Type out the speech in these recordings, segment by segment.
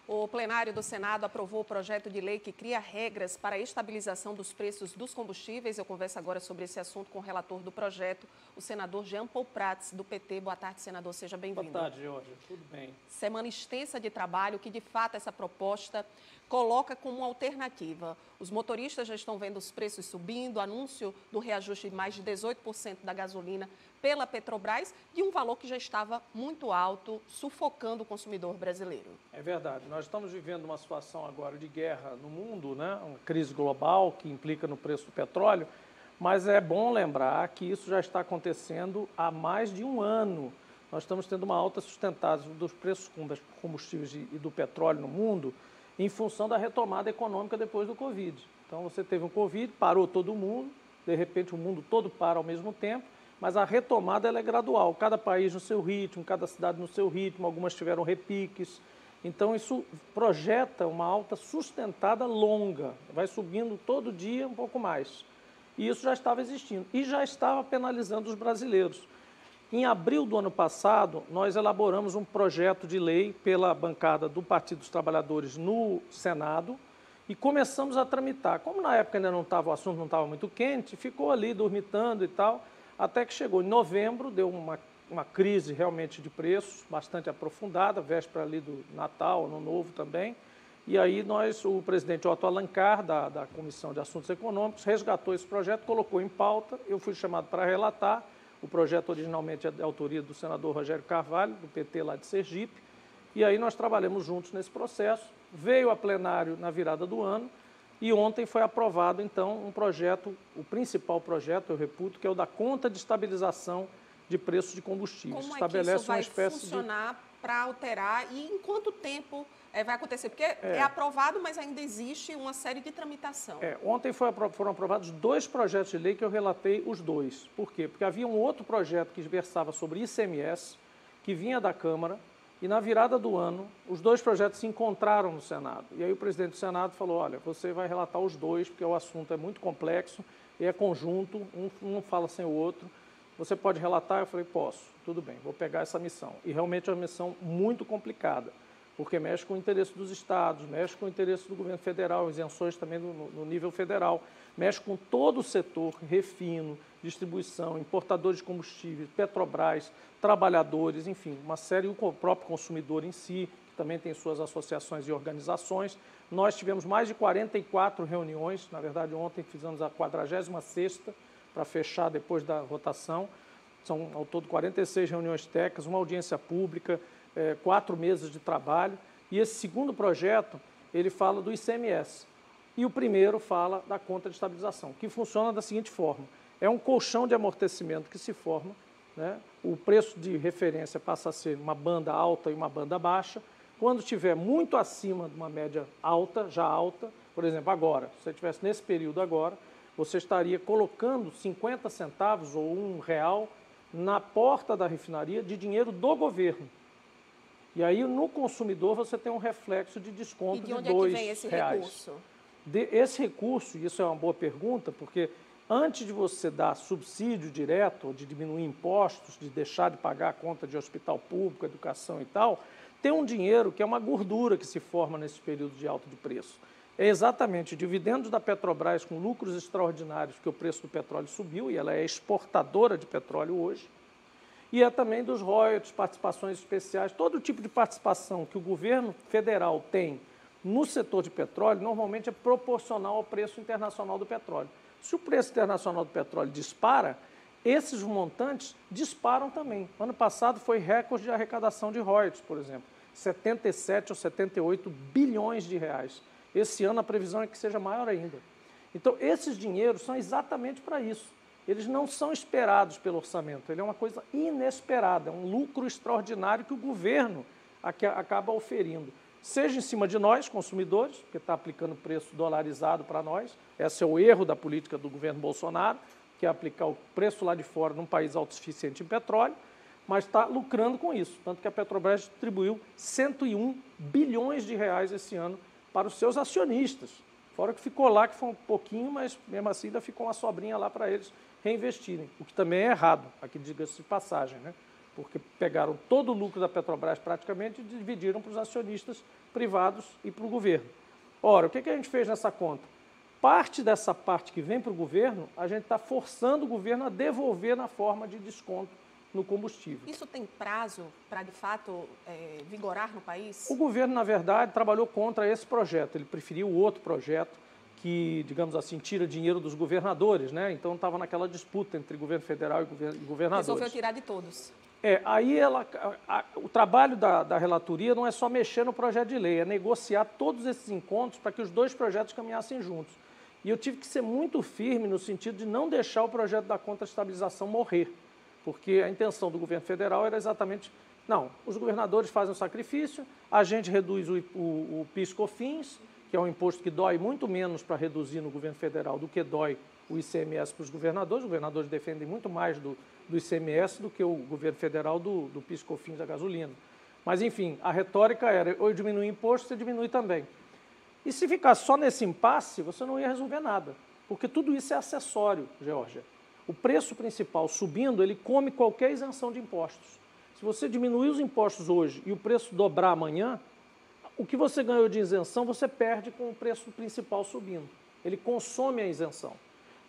O plenário do Senado aprovou o projeto de lei que cria regras para a estabilização dos preços dos combustíveis. Eu converso agora sobre esse assunto com o relator do projeto, o senador Jean Paul Prats, do PT. Boa tarde, senador. Seja bem-vindo. Boa tarde, Jorge. Tudo bem? Semana extensa de trabalho que, de fato, essa proposta coloca como alternativa. Os motoristas já estão vendo os preços subindo, anúncio do reajuste de mais de 18% da gasolina pela Petrobras, de um valor que já estava muito alto, sufocando o consumidor brasileiro. É verdade. Nós estamos vivendo uma situação agora de guerra no mundo, né? Uma crise global que implica no preço do petróleo, mas é bom lembrar que isso já está acontecendo há mais de um ano. Nós estamos tendo uma alta sustentada dos preços dos combustíveis e do petróleo no mundo em função da retomada econômica depois do Covid. Então, você teve um Covid, parou todo mundo, de repente o mundo todo para ao mesmo tempo, mas a retomada ela é gradual, cada país no seu ritmo, cada cidade no seu ritmo, algumas tiveram repiques. Então, isso projeta uma alta sustentada longa, vai subindo todo dia um pouco mais. E isso já estava existindo e já estava penalizando os brasileiros. Em abril do ano passado, nós elaboramos um projeto de lei pela bancada do Partido dos Trabalhadores no Senado e começamos a tramitar. Como na época ainda não estava, o assunto não estava muito quente, ficou ali dormitando e tal, até que chegou em novembro, deu uma crise realmente de preços bastante aprofundada, véspera ali do Natal, Ano Novo também. E aí o presidente Otto Alencar, da Comissão de Assuntos Econômicos, resgatou esse projeto, colocou em pauta, eu fui chamado para relatar. O projeto originalmente é de autoria do senador Rogério Carvalho, do PT lá de Sergipe, e aí nós trabalhamos juntos nesse processo, veio a plenário na virada do ano, e ontem foi aprovado, então, um projeto, o principal projeto, eu reputo, que é o da conta de estabilização de preços de combustíveis. Como é que isso vai funcionar para alterar e em quanto tempo vai acontecer? Porque é aprovado, mas ainda existe uma série de tramitação. Ontem foram aprovados 2 projetos de lei que eu relatei os 2. Por quê? Porque havia um outro projeto que versava sobre ICMS, que vinha da Câmara, e na virada do ano, os 2 projetos se encontraram no Senado. E aí o presidente do Senado falou, olha, você vai relatar os 2, porque o assunto é muito complexo, e é conjunto, um não fala sem o outro. Você pode relatar? Eu falei, posso, tudo bem, vou pegar essa missão. E realmente é uma missão muito complicada, porque mexe com o interesse dos estados, mexe com o interesse do governo federal, isenções também no nível federal, mexe com todo o setor, refino, distribuição, importadores de combustíveis, Petrobras, trabalhadores, enfim, uma série, o próprio consumidor em si, que também tem suas associações e organizações. Nós tivemos mais de 44 reuniões, na verdade ontem fizemos a 46ª, para fechar depois da votação. São, ao todo, 46 reuniões técnicas, uma audiência pública, 4 meses de trabalho. E esse segundo projeto, ele fala do ICMS. E o primeiro fala da conta de estabilização, que funciona da seguinte forma. É um colchão de amortecimento que se forma, né? O preço de referência passa a ser uma banda alta e uma banda baixa. Quando estiver muito acima de uma média alta, já alta, por exemplo, agora, se você estivesse nesse período agora, você estaria colocando 50 centavos ou R$1 na porta da refinaria de dinheiro do governo. E aí, no consumidor, você tem um reflexo de desconto de R$2. E de onde é que vem esse recurso? Esse recurso, e isso é uma boa pergunta, porque antes de você dar subsídio direto, de diminuir impostos, de deixar de pagar a conta de hospital público, educação e tal, tem um dinheiro que é uma gordura que se forma nesse período de alta de preço. É exatamente dividendos da Petrobras com lucros extraordinários, porque o preço do petróleo subiu e ela é exportadora de petróleo hoje. E é também dos royalties, participações especiais, todo tipo de participação que o governo federal tem no setor de petróleo, normalmente é proporcional ao preço internacional do petróleo. Se o preço internacional do petróleo dispara, esses montantes disparam também. Ano passado foi recorde de arrecadação de royalties, por exemplo, 77 ou 78 bilhões de reais. Esse ano a previsão é que seja maior ainda. Então, esses dinheiros são exatamente para isso. Eles não são esperados pelo orçamento, ele é uma coisa inesperada, é um lucro extraordinário que o governo acaba oferindo. Seja em cima de nós, consumidores, porque está aplicando preço dolarizado para nós, esse é o erro da política do governo Bolsonaro, que é aplicar o preço lá de fora num país autossuficiente em petróleo, mas está lucrando com isso. Tanto que a Petrobras distribuiu 101 bilhões de reais esse ano para os seus acionistas. Fora que ficou lá, que foi um pouquinho, mas mesmo assim ainda ficou uma sobrinha lá para eles reinvestirem, o que também é errado, aqui diga-se de passagem, né? porque pegaram todo o lucro da Petrobras praticamente e dividiram para os acionistas privados e para o governo. Ora, o que a gente fez nessa conta? Parte dessa parte que vem para o governo, a gente está forçando o governo a devolver na forma de desconto no combustível. Isso tem prazo para, de fato, vigorar no país? O governo, na verdade, trabalhou contra esse projeto. Ele preferiu outro projeto que, digamos assim, tira dinheiro dos governadores, né? Então estava naquela disputa entre governo federal e governadores. Resolveu tirar de todos. Aí o trabalho da relatoria não é só mexer no projeto de lei, é negociar todos esses encontros para que os dois projetos caminhassem juntos. E eu tive que ser muito firme no sentido de não deixar o projeto da contra-estabilização morrer, porque a intenção do governo federal era exatamente, não, os governadores fazem o sacrifício, a gente reduz o PIS/COFINS, que é um imposto que dói muito menos para reduzir no governo federal do que dói o ICMS para os governadores defendem muito mais do ICMS do que o governo federal do PIS/COFINS da gasolina. Mas, enfim, a retórica era, ou eu diminuo o imposto, você diminui também. E se ficar só nesse impasse, você não ia resolver nada, porque tudo isso é acessório, Geórgia. O preço principal subindo, ele come qualquer isenção de impostos. Se você diminuir os impostos hoje e o preço dobrar amanhã, o que você ganhou de isenção, você perde com o preço principal subindo. Ele consome a isenção.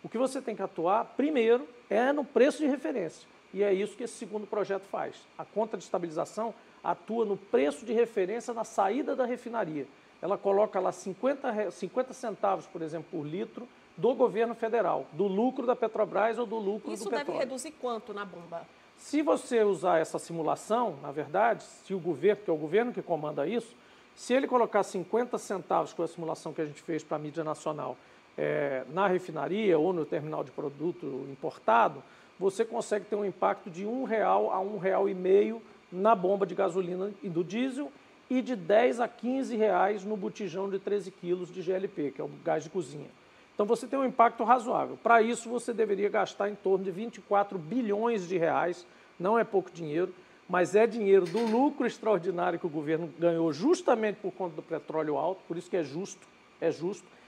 O que você tem que atuar, primeiro, é no preço de referência. E é isso que esse segundo projeto faz. A conta de estabilização atua no preço de referência na saída da refinaria. Ela coloca lá 50 centavos, por exemplo, por litro do governo federal, do lucro da Petrobras ou do lucro do petróleo. Isso deve reduzir quanto na bomba? Se você usar essa simulação, na verdade, se o governo, que é o governo que comanda isso, se ele colocar 50 centavos com a simulação que a gente fez para a mídia nacional na refinaria ou no terminal de produto importado, você consegue ter um impacto de R$1 a R$1,50 na bomba de gasolina e do diesel e de R$10 a R$15 no botijão de 13 quilos de GLP, que é o gás de cozinha. Então você tem um impacto razoável. Para isso você deveria gastar em torno de 24 bilhões de reais, não é pouco dinheiro, mas é dinheiro do lucro extraordinário que o governo ganhou justamente por conta do petróleo alto, por isso que é justo.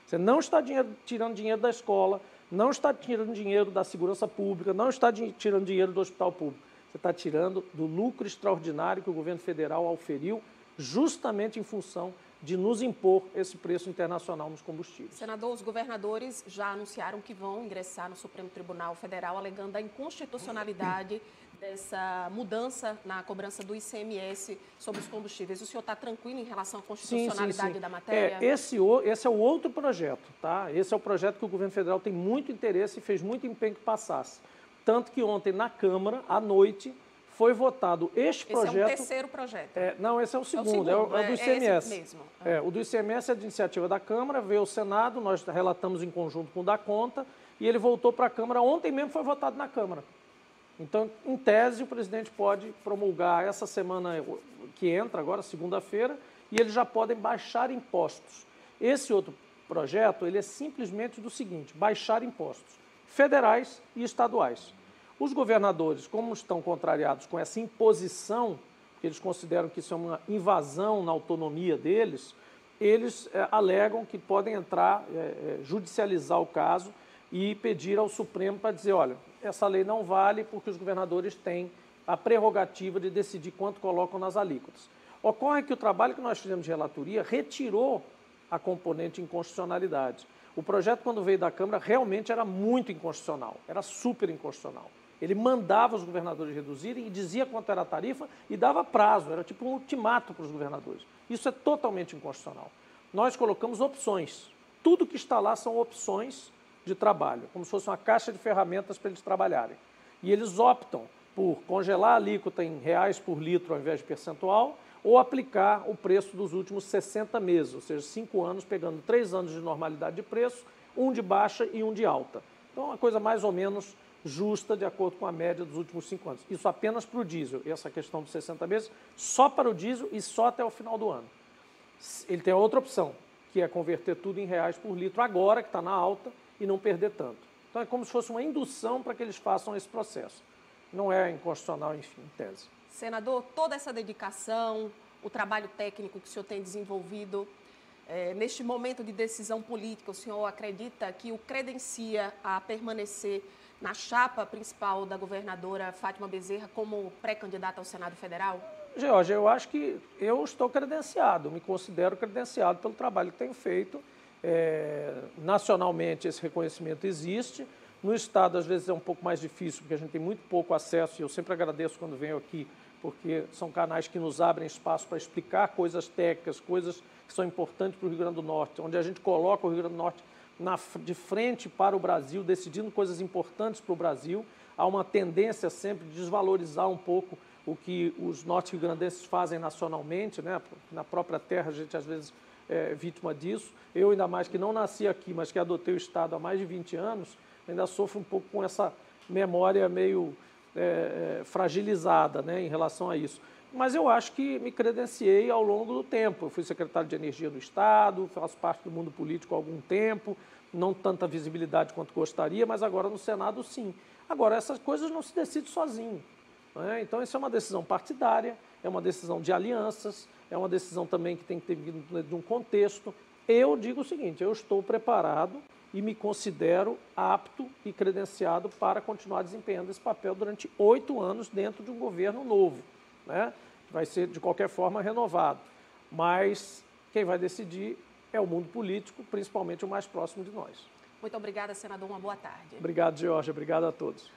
Você não está tirando dinheiro da escola, não está tirando dinheiro da segurança pública, não está tirando dinheiro do hospital público. Você está tirando do lucro extraordinário que o governo federal auferiu justamente em função de nos impor esse preço internacional nos combustíveis. Senador, os governadores já anunciaram que vão ingressar no Supremo Tribunal Federal alegando a inconstitucionalidade dessa mudança na cobrança do ICMS sobre os combustíveis. O senhor está tranquilo em relação à constitucionalidade da matéria? Esse é o outro projeto, tá? Esse é o projeto que o governo federal tem muito interesse e fez muito empenho que passasse. Tanto que ontem, na Câmara, à noite, foi votado este projeto... Esse é o terceiro projeto. Não, esse é o segundo, é o do ICMS. É esse mesmo. O do ICMS é de iniciativa da Câmara, veio ao Senado, nós relatamos em conjunto com o da Conta, e ele voltou para a Câmara, ontem mesmo foi votado na Câmara. Então, em tese, o presidente pode promulgar essa semana que entra, agora, segunda-feira, e eles já podem baixar impostos. Esse outro projeto, ele é simplesmente do seguinte, baixar impostos federais e estaduais. Os governadores, como estão contrariados com essa imposição, porque eles consideram que isso é uma invasão na autonomia deles, eles alegam que podem entrar, judicializar o caso e pedir ao Supremo para dizer, olha, essa lei não vale porque os governadores têm a prerrogativa de decidir quanto colocam nas alíquotas. Ocorre que o trabalho que nós fizemos de relatoria retirou a componente inconstitucionalidade. O projeto, quando veio da Câmara, realmente era muito inconstitucional, era super inconstitucional. Ele mandava os governadores reduzirem e dizia quanto era a tarifa e dava prazo, era tipo um ultimato para os governadores. Isso é totalmente inconstitucional. Nós colocamos opções. Tudo que está lá são opções de trabalho, como se fosse uma caixa de ferramentas para eles trabalharem. E eles optam por congelar a alíquota em reais por litro ao invés de percentual ou aplicar o preço dos últimos 60 meses, ou seja, 5 anos, pegando 3 anos de normalidade de preço, um de baixa e um de alta. Então, é uma coisa mais ou menos justa, de acordo com a média dos últimos 5 anos. Isso apenas para o diesel, essa questão dos 60 meses, só para o diesel e só até o final do ano. Ele tem outra opção, que é converter tudo em reais por litro agora, que está na alta, e não perder tanto. Então, é como se fosse uma indução para que eles façam esse processo. Não é inconstitucional, enfim, em tese. Senador, toda essa dedicação, o trabalho técnico que o senhor tem desenvolvido, neste momento de decisão política, o senhor acredita que o credencia a permanecer na chapa principal da governadora Fátima Bezerra como pré-candidata ao Senado Federal? Georgia, eu acho que eu estou credenciado, me considero credenciado pelo trabalho que tenho feito. Nacionalmente esse reconhecimento existe, no Estado às vezes é um pouco mais difícil, porque a gente tem muito pouco acesso, e eu sempre agradeço quando venho aqui, porque são canais que nos abrem espaço para explicar coisas técnicas, coisas que são importantes para o Rio Grande do Norte, onde a gente coloca o Rio Grande do Norte de frente para o Brasil, decidindo coisas importantes para o Brasil. Há uma tendência sempre de desvalorizar um pouco o que os norte-riograndenses fazem nacionalmente, né? Na própria terra a gente às vezes é vítima disso. Eu, ainda mais que não nasci aqui, mas que adotei o Estado há mais de 20 anos, ainda sofro um pouco com essa memória meio fragilizada, né, em relação a isso. Mas eu acho que me credenciei ao longo do tempo. Eu fui secretário de Energia do Estado, faço parte do mundo político há algum tempo, não tanta visibilidade quanto gostaria, mas agora no Senado sim. Agora, essas coisas não se decidem sozinho, né? Então, isso é uma decisão partidária, é uma decisão de alianças, é uma decisão também que tem que ter vindo de um contexto. Eu digo o seguinte, eu estou preparado e me considero apto e credenciado para continuar desempenhando esse papel durante 8 anos dentro de um governo novo, né? Vai ser, de qualquer forma, renovado. Mas quem vai decidir é o mundo político, principalmente o mais próximo de nós. Muito obrigada, senador. Uma boa tarde. Obrigado, Georgia. Obrigado a todos.